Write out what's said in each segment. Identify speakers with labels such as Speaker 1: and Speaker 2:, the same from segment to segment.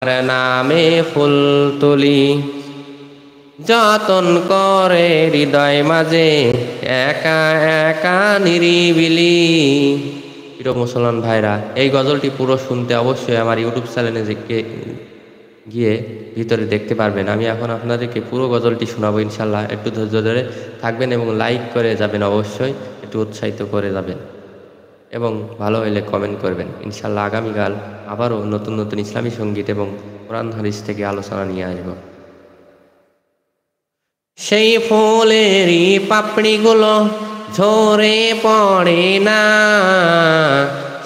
Speaker 1: নামে ফুল তুলি, যতন করে হৃদয় মাঝে একা একা নিরিবিলি। প্রিয় মুসলমান ভাইরা, এই গজলটি পুরো শুনতে অবশ্যই আমার ইউটিউব চ্যানেলে গিয়ে ভিতরে দেখতে পারবেন। আমি এখন আপনাদেরকে পুরো গজলটি শোনাবো ইনশাল্লাহ। একটু ধৈর্য ধরে থাকবেন এবং লাইক করে যাবেন, অবশ্যই একটু উৎসাহিত করে যাবেন এবং ভালো হলে কমেন্ট করবেন। ইনশাল্লাহ আগামীকাল আবারও নতুন নতুন ইসলামী সঙ্গীত এবং কোরআন হাদিস থেকে আলোচনা নিয়ে আসব। সেই ফুলেরই পাপড়িগুলো ঝরে পড়ে না,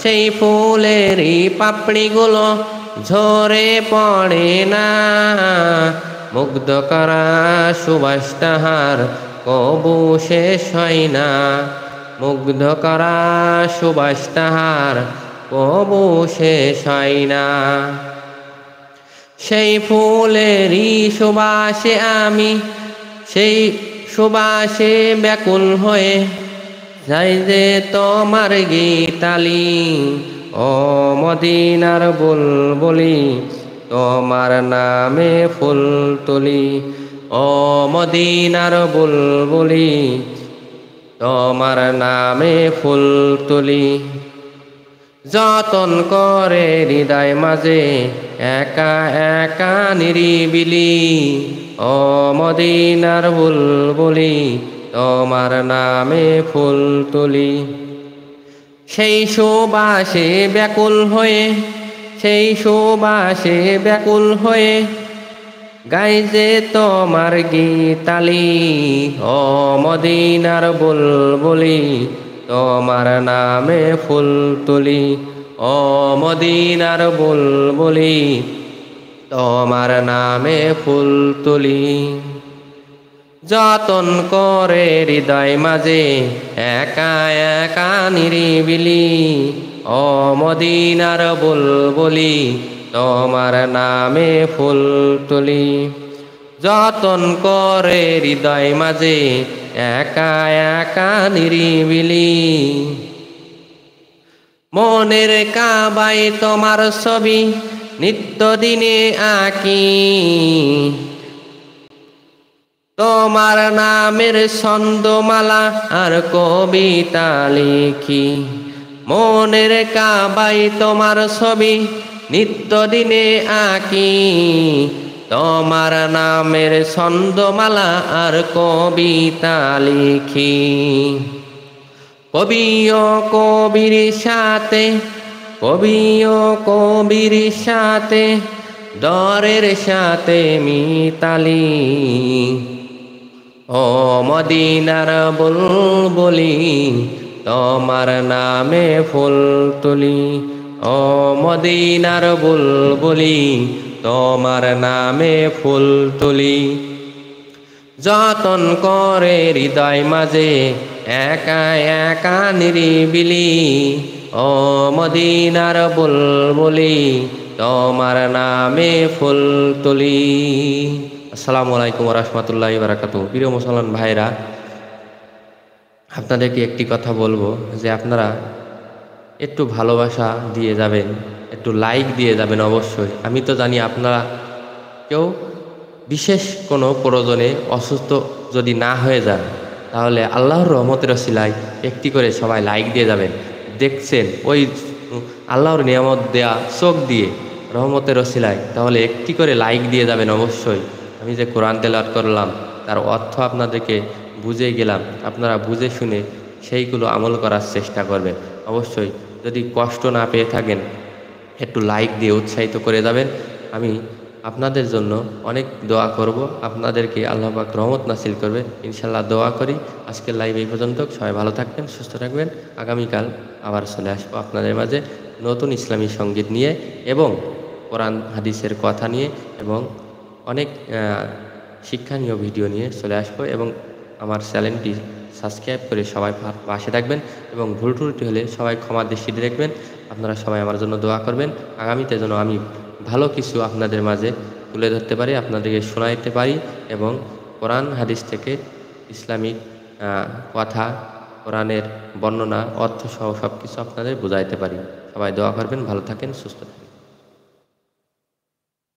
Speaker 1: সেই ফুলেরই পাপড়িগুলো ঝরে পড়ে না, মুগ্ধ করা সুবাস তাহার কবু শেষ হয় না, মুগ্ধ করা সুবাস তাহার কবু শেষ হয় না। সেই ফুলেরই সুবাসে আমি, সেই সুবাসে ব্যাকুল হয়ে যাই যে তোমার গীতালি। ও মদিনার বুলবুলি, তোমার নামে ফুল তুলি, ও মদিনার বুলবুলি, তোমার নামে ফুল তুলি, যতন করে হৃদয় মাঝে একা একা নিরিবিলি। ও মদিনার বুলবুলি, তোমার নামে ফুল তুলি, সেই সুবাসে ব্যাকুল হয়ে, সেই সুবাসে ব্যাকুল হয়ে গাই যে তোমার গীতালি। ও মদিনার বুলবুলি, তোমার নামে ফুল তুলি, ও মদিনার বুলবুলি, তোমার নামে ফুল তুলি, যতন করে হৃদয় মাঝে একা একা নিরিবিলি। ও মদিনার বুলবুলি, তোমার নামে ফুল তুলি, যতন করে হৃদয় মাঝে একা একা নিরিবিলি। মনের কাবায় তোমার ছবি নিত্য দিনে আঁকি, তোমার নামের ছন্দমালা আর কবিতা লিখি। মনের কাবায় তোমার ছবি নিত্য দিনে আঁকি, তোমার নামের ছন্দমালা আর কবিতা লিখি। কবি ও কবির সাথে, কবি ও কবির সাথে দরের সাথে মিতালি। ও মদিনার বুলবুলি, তোমার নামে ফুল তুলি, ও মদিনার বুলবুলি, তোমার নামে ফুল তুলি, যতন করে হৃদয় মাঝে একা একা নিরিবিলি। ও মদিনার বুলবুলি, তোমার নামে ফুল তুলি। আসসালামু আলাইকুম ওয়া রাহমাতুল্লাহি ওয়া বারাকাতুহু। প্রিয় মুসলমান ভাইরা, আপনাদেরকে একটি কথা বলবো যে আপনারা একটু ভালোবাসা দিয়ে যাবেন, একটু লাইক দিয়ে যাবেন অবশ্যই। আমি তো জানি আপনারা কেউ বিশেষ কোনো প্রয়োজনে অসুস্থ যদি না হয়ে যান, তাহলে আল্লাহর রহমতের ওসিলায় একটি করে সবাই লাইক দিয়ে যাবেন। দেখছেন ওই আল্লাহর নিয়ামত দেয়া চোখ দিয়ে রহমতের ওসিলায়, তাহলে একটি করে লাইক দিয়ে যাবেন অবশ্যই। আমি যে কোরআন তেলাওয়াত করলাম তার অর্থ আপনাদেরকে বুঝে গেলাম, আপনারা বুঝে শুনে সেইগুলো আমল করার চেষ্টা করবেন অবশ্যই। যদি কষ্ট না পেয়ে থাকেন একটু লাইক দিয়ে উৎসাহিত করে যাবেন। আমি আপনাদের জন্য অনেক দোয়া করব, আপনাদেরকে আল্লাহ পাক রহমত নাসিল করবে ইনশাল্লাহ। দোয়া করি। আজকের লাইভ এই পর্যন্ত। সবাই ভালো থাকবেন, সুস্থ থাকবেন। আগামীকাল আবার চলে আসবো আপনাদের মাঝে নতুন ইসলামী সঙ্গীত নিয়ে এবং কোরআন হাদিসের কথা নিয়ে এবং অনেক শিক্ষণীয় ভিডিও নিয়ে চলে আসবো। এবং আমার চ্যানেলটি সাবস্ক্রাইব করে সবাই পাশে থাকবেন এবং ভুল ত্রুটি হলে সবাই ক্ষমার দৃষ্টিতে দেখবেন। আপনারা সবাই আমার জন্য দোয়া করবেন, আগামীতে যেন আমি ভালো কিছু আপনাদের মাঝে তুলে ধরতে পারি, আপনাদেরকে শোনাইতে পারি এবং কোরআন হাদিস থেকে ইসলামিক কথা, কোরআনের বর্ণনা, অর্থ সহ সব কিছু আপনাদের বোঝাইতে পারি। সবাই দোয়া করবেন, ভালো থাকেন, সুস্থ থাকেন।